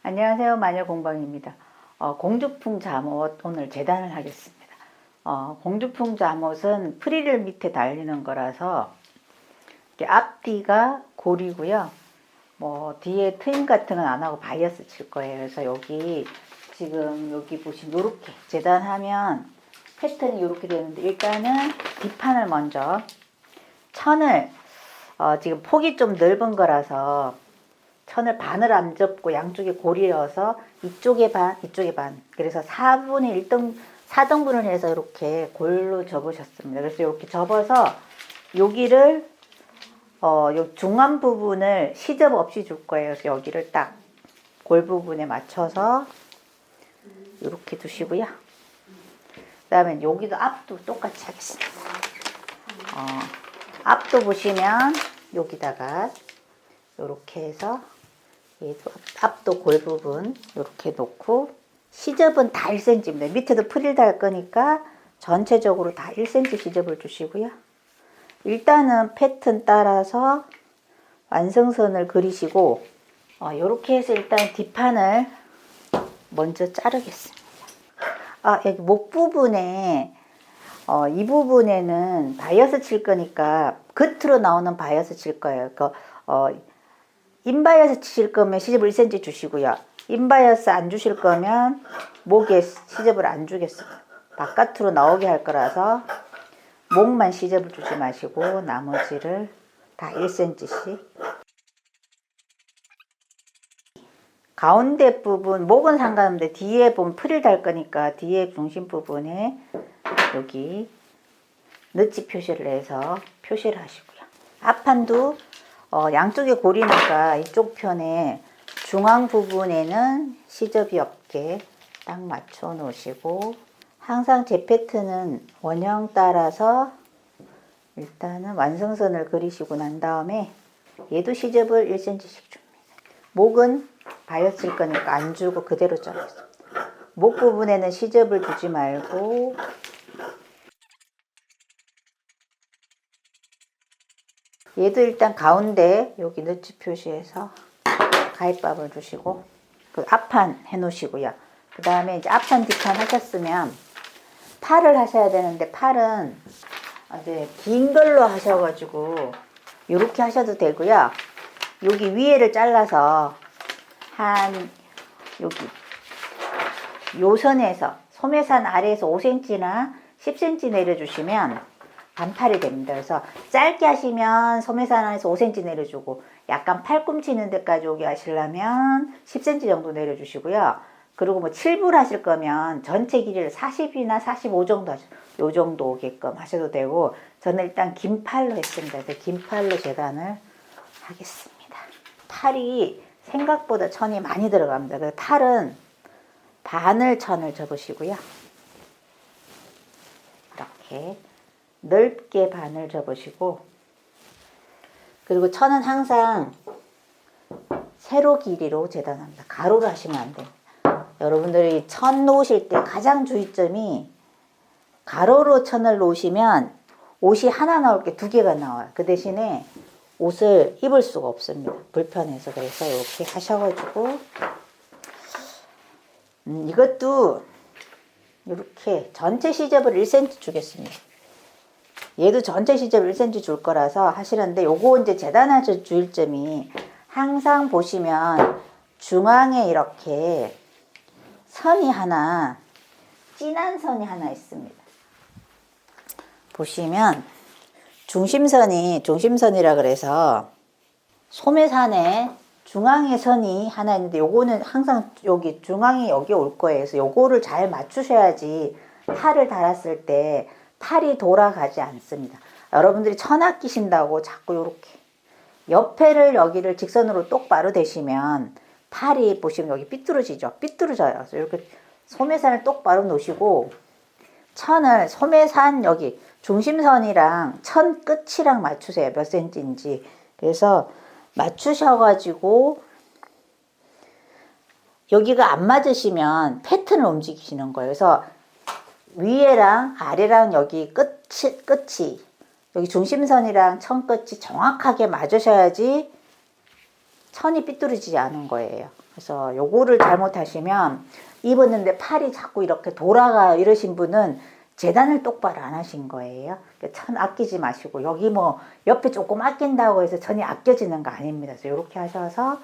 안녕하세요, 마녀공방입니다. 공주풍 잠옷 오늘 재단을 하겠습니다. 공주풍 잠옷은 프릴을 밑에 달리는 거라서 앞뒤가 고리고요. 뭐 뒤에 트임 같은 건 안 하고 바이어스 칠 거예요. 그래서 여기 지금 여기 보시면 이렇게 재단하면 패턴이 이렇게 되는데, 일단은 뒷판을 먼저 천을 지금 폭이 좀 넓은 거라서 천을 반을 안 접고 양쪽에 고리여서 이쪽에 반, 이쪽에 반. 그래서 4분의 1등, 4등분을 해서 이렇게 골로 접으셨습니다. 그래서 이렇게 접어서 여기를, 요 중간 부분을 시접 없이 줄 거예요. 그래서 여기를 딱 골 부분에 맞춰서 이렇게 두시고요. 그 다음에 여기도 앞도 똑같이 하겠습니다. 앞도 보시면 여기다가 이렇게 해서 얘도 앞도 골 부분 이렇게 놓고, 시접은 다 1cm입니다. 밑에도 프릴 달 거니까 전체적으로 다 1cm 시접을 주시고요. 일단은 패턴 따라서 완성선을 그리시고, 이렇게 해서 일단 뒷판을 먼저 자르겠습니다. 여기 목 부분에 이 부분에는 바이어스 칠 거니까 겉으로 나오는 바이어스 칠 거예요. 인바이어스 치실 거면 시접을 1cm 주시고요. 인바이어스 안 주실 거면 목에 시접을 안 주겠습니다. 바깥으로 나오게 할 거라서 목만 시접을 주지 마시고 나머지를 다 1cm씩. 가운데 부분, 목은 상관없는데 뒤에 보면 프릴 달 거니까 뒤에 중심 부분에 여기 너치 표시를 해서 표시를 하시고요. 앞판도 양쪽에 고리니까 이쪽 편에 중앙 부분에는 시접이 없게 딱 맞춰 놓으시고, 항상 제 패턴은 원형 따라서 일단은 완성선을 그리시고 난 다음에 얘도 시접을 1cm씩 줍니다. 목은 바이어스 칠 거니까 안 주고 그대로 자르겠습니다. 목 부분에는 시접을 주지 말고 얘도 일단 가운데 여기 너치 표시해서 가위밥을 주시고 그 앞판 해 놓으시고요. 그 다음에 이제 앞판 뒷판 하셨으면 팔을 하셔야 되는데, 팔은 이제 긴 걸로 하셔가지고 이렇게 하셔도 되고요. 여기 위에를 잘라서 한 여기 요 선에서 소매산 아래에서 5cm나 10cm 내려주시면 반팔이 됩니다. 그래서 짧게 하시면 소매산 안에서 5cm 내려주고, 약간 팔꿈치 있는 데까지 오게 하시려면 10cm 정도 내려주시고요. 그리고 뭐 7분 하실 거면 전체 길이를 40이나 45 정도 요 정도 오게끔 하셔도 되고, 저는 일단 긴 팔로 했습니다. 그래서 긴 팔로 재단을 하겠습니다. 팔이 생각보다 천이 많이 들어갑니다. 그래서 팔은 반을 천을 접으시고요. 이렇게 넓게 반을 접으시고, 그리고 천은 항상 세로 길이로 재단합니다. 가로로 하시면 안 됩니다. 여러분들이 천 놓으실 때 가장 주의점이, 가로로 천을 놓으시면 옷이 하나 나올 게 두 개가 나와요. 그 대신에 옷을 입을 수가 없습니다. 불편해서. 그래서 이렇게 하셔가지고 이것도 이렇게 전체 시접을 1cm 주겠습니다. 얘도 전체 시접 1cm 줄 거라서 하시는데, 요거 이제 재단하실 주의점이, 항상 보시면 중앙에 이렇게 선이 하나, 진한 선이 하나 있습니다. 보시면 중심선이라 그래서 소매산에 중앙에 선이 하나 있는데, 요거는 항상 여기 중앙이 여기 올 거예요. 그래서 요거를 잘 맞추셔야지 팔을 달았을 때 팔이 돌아가지 않습니다. 여러분들이 천 아끼신다고 자꾸 이렇게 옆에를 여기를 직선으로 똑바로 대시면 팔이 보시면 여기 삐뚤어지죠. 삐뚤어져요. 그래서 이렇게 소매산을 똑바로 놓으시고, 천을 소매산 여기 중심선이랑 천 끝이랑 맞추세요. 몇 센치인지. 그래서 맞추셔가지고 여기가 안 맞으시면 패턴을 움직이시는 거예요. 그래서 위에랑 아래랑 여기 끝이 여기 중심선이랑 천 끝이 정확하게 맞으셔야지 천이 삐뚤어지지 않은 거예요. 그래서 요거를 잘못하시면 입었는데 팔이 자꾸 이렇게 돌아가 이러신 분은 재단을 똑바로 안 하신 거예요. 그러니까 천 아끼지 마시고 여기 뭐 옆에 조금 아낀다고 해서 천이 아껴지는 거 아닙니다. 그래서 이렇게 하셔서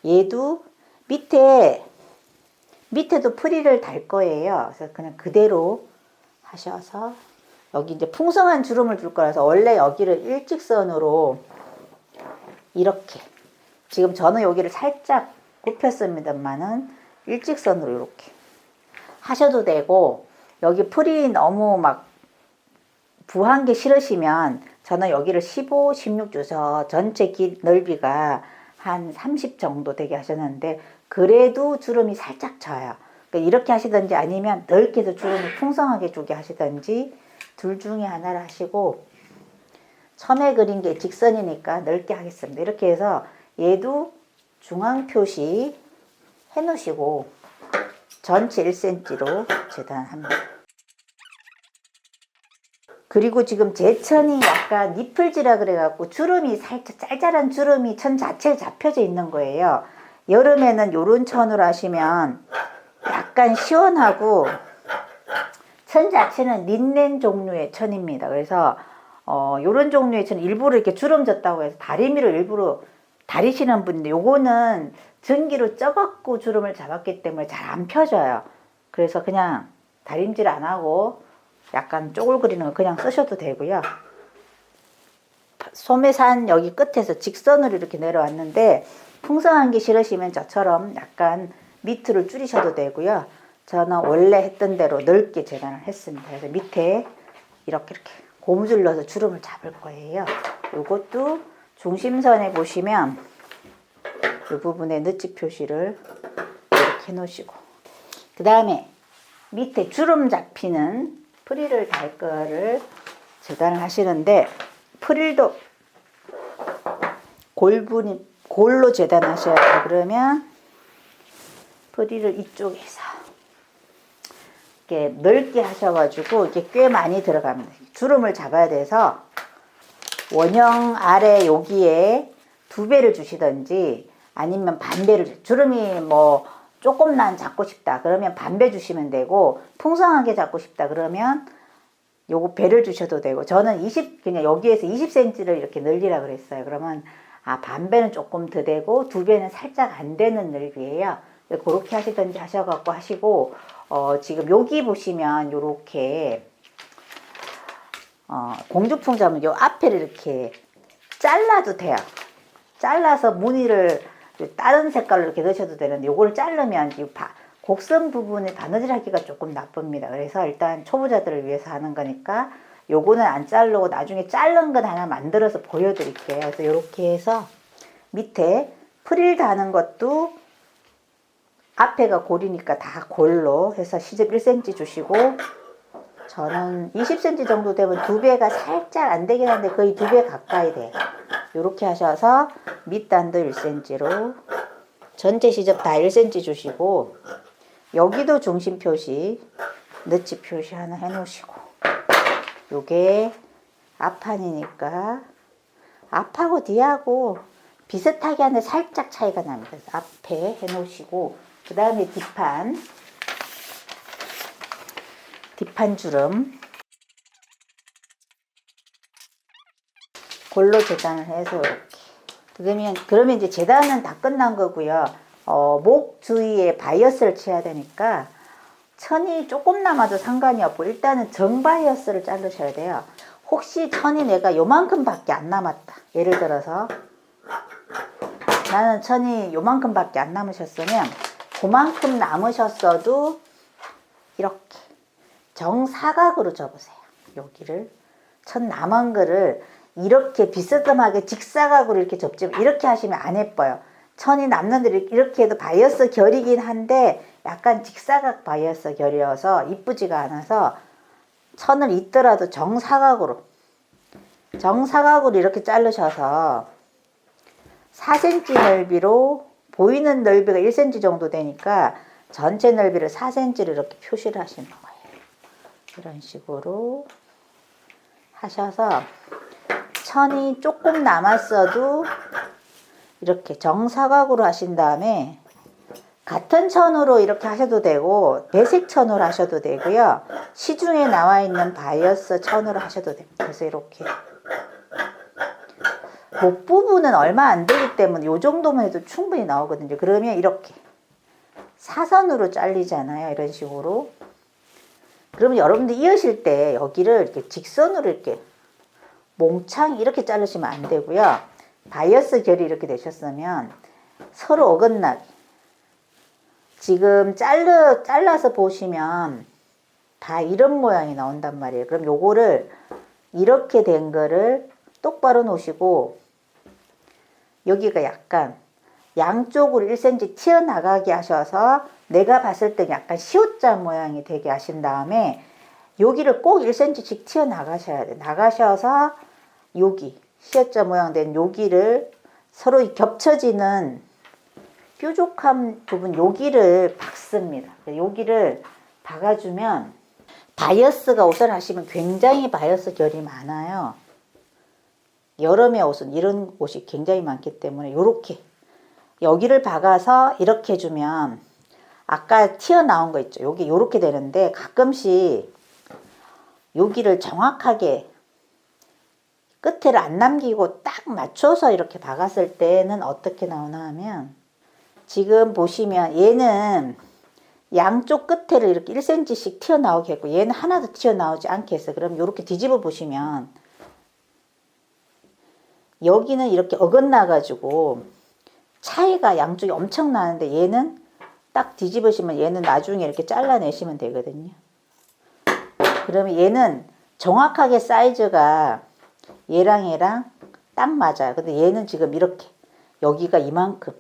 얘도 밑에도 프릴을 달 거예요. 그래서 그냥 그대로 하셔서 여기 이제 풍성한 주름을 줄 거라서 원래 여기를 일직선으로 이렇게 지금 저는 여기를 살짝 굽혔습니다만은 일직선으로 이렇게 하셔도 되고 여기 프릴이 너무 막 부한 게 싫으시면 저는 여기를 15, 16 줘서 전체 넓이가 한 30 정도 되게 하셨는데 그래도 주름이 살짝 져요. 그러니까 이렇게 하시든지 아니면 넓게도 주름을 풍성하게 주게 하시든지 둘 중에 하나를 하시고 처음에 그린 게 직선이니까 넓게 하겠습니다. 이렇게 해서 얘도 중앙 표시 해 놓으시고 전체 1cm로 재단합니다. 그리고 지금 제 천이 약간 니플지라 그래갖고 주름이 살짝 짤짤한 주름이 천 자체에 잡혀져 있는 거예요. 여름에는 요런 천으로 하시면 약간 시원하고 천 자체는 린넨 종류의 천입니다. 그래서 요런 종류의 천 일부러 이렇게 주름 졌다고 해서 다리미를 일부러 다리시는 분인데 요거는 전기로 쪄갖고 주름을 잡았기 때문에 잘 안 펴져요. 그래서 그냥 다림질 안 하고 약간 쪼글거리는 거 그냥 쓰셔도 되고요. 소매산 여기 끝에서 직선으로 이렇게 내려왔는데 풍성한 게 싫으시면 저처럼 약간 밑으로 줄이셔도 되고요. 저는 원래 했던 대로 넓게 재단을 했습니다. 그래서 밑에 이렇게 고무줄 넣어서 주름을 잡을 거예요. 이것도 중심선에 보시면 이 부분에 너치 표시를 이렇게 해 놓으시고 그 다음에 밑에 주름 잡히는 프릴을 달 거를 재단을 하시는데 프릴도 골로 재단하셔야 돼요. 그러면 프릴을 이쪽에서 이렇게 넓게 하셔가지고 이게 꽤 많이 들어갑니다. 주름을 잡아야 돼서 원형 아래 여기에 2배를 주시든지 아니면 반배를 주름이 뭐 조금만 잡고 싶다 그러면 반배 주시면 되고 풍성하게 잡고 싶다 그러면 요거 배를 주셔도 되고 저는 그냥 여기에서 20cm를 이렇게 늘리라 그랬어요. 그러면 반배는 조금 더 되고 2배는 살짝 안 되는 넓이에요. 그렇게 하시든지 하셔갖고 하시고 지금 여기 보시면 요렇게 공주풍 잡으면 요 앞에를 이렇게 잘라도 돼요. 잘라서 무늬를 다른 색깔로 이렇게 넣으셔도 되는데 요걸 자르면 이 곡선 부분에 바느질 하기가 조금 나쁩니다. 그래서 일단 초보자들을 위해서 하는 거니까 요거는 안 자르고 나중에 자른 건 하나 만들어서 보여드릴게요. 그래서 이렇게 해서 밑에 프릴 다는 것도 앞에가 골이니까 다 골로 해서 시접 1cm 주시고 저는 20cm 정도 되면 2배가 살짝 안 되긴 한데 거의 2배 가까이 돼요. 이렇게 하셔서 밑단도 1cm로 전체 시접 다 1cm 주시고 여기도 중심 표시 너치 표시 하나 해 놓으시고 요게 앞판이니까 앞하고 뒤하고 비슷하게 하는데 살짝 차이가 납니다. 그래서 앞에 해 놓으시고 그 다음에 뒷판 주름 골로 재단을 해서 이렇게 그러면 이제 재단은 다 끝난 거고요. 목 주위에 바이어스를 쳐야 되니까 천이 조금 남아도 상관이 없고 일단은 정바이어스를 자르셔야 돼요. 혹시 천이 내가 요만큼밖에 안 남았다. 예를 들어서 나는 천이 요만큼밖에 안 남으셨으면 그만큼 남으셨어도 이렇게 정사각으로 접으세요. 여기를 천 남은 거를 이렇게 비스듬하게 직사각으로 이렇게 접지 이렇게 하시면 안 예뻐요. 천이 남는 데를 이렇게 해도 바이어스 결이긴 한데 약간 직사각 바이어스 결이어서 이쁘지가 않아서 천을 잇더라도 정사각으로 이렇게 자르셔서 4cm 넓이로 보이는 넓이가 1cm 정도 되니까 전체 넓이를 4cm로 이렇게 표시를 하시는 거예요. 이런 식으로 하셔서 천이 조금 남았어도 이렇게 정사각으로 하신 다음에 같은 천으로 이렇게 하셔도 되고 배색 천으로 하셔도 되고요. 시중에 나와 있는 바이어스 천으로 하셔도 됩니다. 그래서 이렇게 목 부분은 얼마 안 되기 때문에 이 정도만 해도 충분히 나오거든요. 그러면 이렇게 사선으로 잘리잖아요. 이런 식으로. 그러면 여러분들 이으실 때 여기를 이렇게 직선으로 이렇게 몽창 이렇게 자르시면 안 되고요. 바이어스 결이 이렇게 되셨으면 서로 어긋나게 지금 잘라서 보시면 다 이런 모양이 나온단 말이에요. 그럼 요거를 이렇게 된 거를 똑바로 놓으시고 여기가 약간 양쪽으로 1cm 튀어나가게 하셔서 내가 봤을 때 약간 시옷자 모양이 되게 하신 다음에 여기를 꼭 1cm씩 튀어나가셔야 돼요. 나가셔서 여기 시옷자 모양 된 여기를 서로 겹쳐지는 뾰족한 부분 여기를 박습니다. 여기를 박아주면 바이어스가 옷을 하시면 굉장히 바이어스 결이 많아요. 여름의 옷은 이런 옷이 굉장히 많기 때문에 이렇게 여기를 박아서 이렇게 해주면 아까 튀어나온 거 있죠. 여기 이렇게 되는데 가끔씩 여기를 정확하게 끝을 안 남기고 딱 맞춰서 이렇게 박았을 때는 어떻게 나오나 하면 지금 보시면 얘는 양쪽 끝에를 이렇게 1cm씩 튀어나오게 했고 얘는 하나도 튀어나오지 않게 했어요. 그럼 이렇게 뒤집어 보시면 여기는 이렇게 어긋나 가지고 차이가 양쪽이 엄청 나는데 얘는 딱 뒤집으시면 얘는 나중에 이렇게 잘라내시면 되거든요. 그러면 얘는 정확하게 사이즈가 얘랑 딱 맞아요. 근데 얘는 지금 이렇게 여기가 이만큼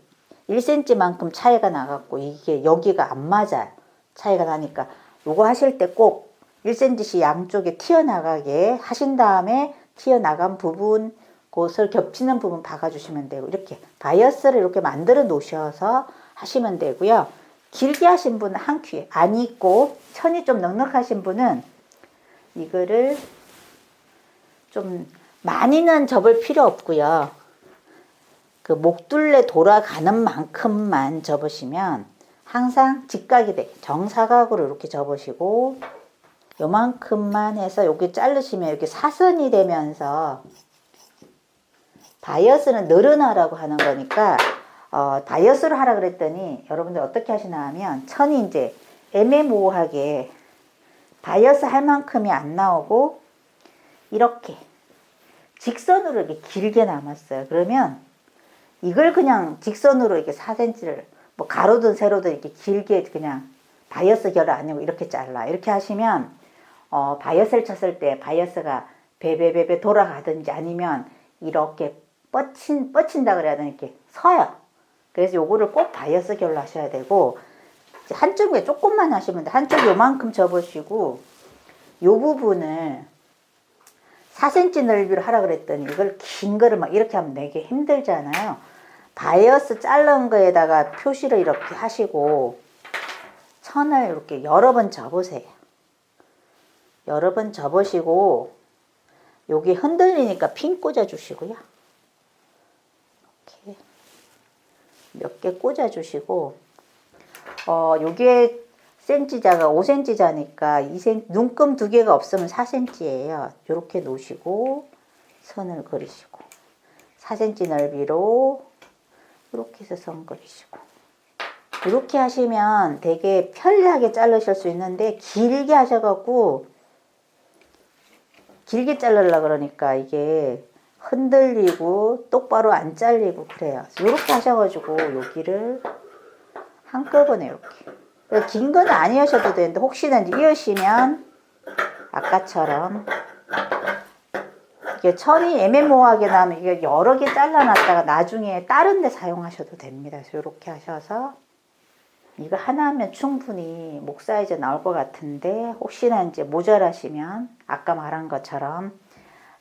1cm만큼 차이가 나갖고 이게 여기가 안 맞아요. 차이가 나니까 요거 하실 때 꼭 1cm씩 양쪽에 튀어나가게 하신 다음에 튀어나간 부분 곳을 겹치는 부분 박아주시면 되고 이렇게 바이어스를 이렇게 만들어 놓으셔서 하시면 되고요. 길게 하신 분은 한 큐에 안 입고 천이 좀 넉넉하신 분은 이거를 좀 많이는 접을 필요 없고요. 그 목둘레 돌아가는 만큼만 접으시면 항상 직각이 돼. 정사각으로 이렇게 접으시고 요만큼만 해서 여기 자르시면 이렇게 사선이 되면서 바이어스는 늘어나라고 하는 거니까 바이어스를 하라 그랬더니 여러분들 어떻게 하시나 하면 천이 이제 애매모호하게 바이어스 할 만큼이 안 나오고 이렇게 직선으로 이렇게 길게 남았어요. 그러면 이걸 그냥 직선으로 이렇게 4cm를 뭐 가로든 세로든 이렇게 길게 그냥 바이어스 결을 아니고 이렇게 잘라. 이렇게 하시면 바이어스를 쳤을 때 바이어스가 베베베베 돌아가든지 아니면 이렇게 뻗친다 그래야 되나 이렇게 서요. 그래서 요거를 꼭 바이어스 결로 하셔야 되고 한쪽에 조금만 하시면 돼. 한쪽 요만큼 접으시고 요 부분을 4cm 넓이로 하라 그랬더니 이걸 긴 거를 막 이렇게 하면 되게 힘들잖아요. 바이어스 자른 거에다가 표시를 이렇게 하시고 천을 이렇게 여러 번 접으세요. 여러 번 접으시고 여기 흔들리니까 핀 꽂아 주시고요. 이렇게 몇 개 꽂아 주시고 요게 센치자가 5cm자니까 2cm, 눈금 2개가 없으면 4cm예요. 이렇게 놓으시고 선을 그리시고 4cm 넓이로 이렇게 해서 선 그리시고 이렇게 하시면 되게 편리하게 자르실 수 있는데 길게 하셔갖고 길게 자르려고 그러니까 이게 흔들리고 똑바로 안 잘리고 그래요. 이렇게 하셔가지고 여기를 한꺼번에 이렇게 긴 건 아니셔도 되는데 혹시나 이으시면 아까처럼 이게 천이 애매모호하게 나면 이게 여러 개 잘라놨다가 나중에 다른 데 사용하셔도 됩니다. 그래서 이렇게 하셔서 이거 하나 하면 충분히 목 사이즈 나올 것 같은데 혹시나 이제 모자라시면 아까 말한 것처럼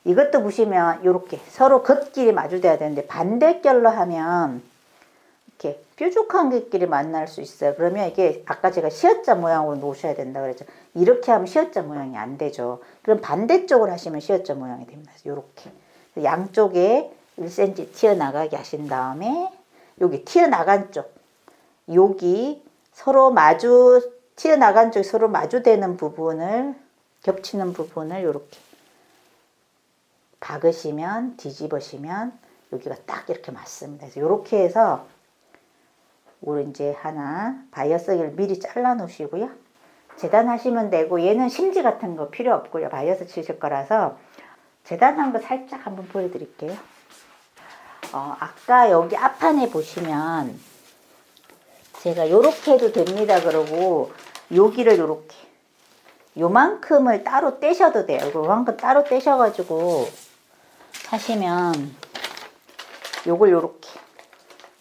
이것도 보시면 이렇게 서로 겉길이 마주돼야 되는데 반대결로 하면 이렇게 뾰족한 것끼리 만날 수 있어요. 그러면 이게 아까 제가 시어자 모양으로 놓으셔야 된다 그랬죠. 이렇게 하면 시어자 모양이 안 되죠. 그럼 반대쪽으로 하시면 시어자 모양이 됩니다. 이렇게 양쪽에 1cm 튀어나가게 하신 다음에 여기 튀어나간 쪽, 여기 서로 마주 튀어나간 쪽이 서로 마주되는 부분을 겹치는 부분을 이렇게 박으시면 뒤집으시면 여기가 딱 이렇게 맞습니다. 그래서 이렇게 해서 오늘 이제 하나 바이어스를 미리 잘라 놓으시고요. 재단하시면 되고 얘는 심지 같은 거 필요 없고요. 바이어스 치실 거라서 재단한 거 살짝 한번 보여드릴게요. 아까 여기 앞판에 보시면 제가 요렇게 해도 됩니다 그러고 여기를 요렇게 요만큼을 따로 떼셔도 돼요. 요만큼 따로 떼셔가지고 하시면 요걸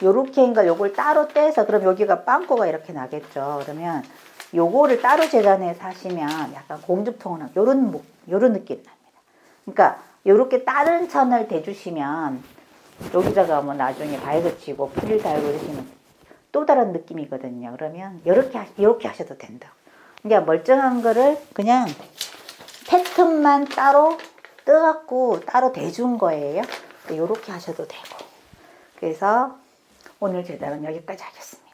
요렇게 하니까 요걸 따로 떼서 그럼 여기가 빵꾸가 이렇게 나겠죠. 그러면 요거를 따로 재단해서 하시면 약간 공주통은 요런 느낌이 납니다. 그러니까 요렇게 다른 천을 대주시면 여기다가 뭐 나중에 바이스 치고 프릴 달고 이러시면 또 다른 느낌이거든요. 그러면 이렇게 하셔도 된다. 그러니까 멀쩡한 거를 그냥 패턴만 따로 떠갖고 따로 대준 거예요. 이렇게 하셔도 되고. 그래서 오늘 재단은 여기까지 하겠습니다.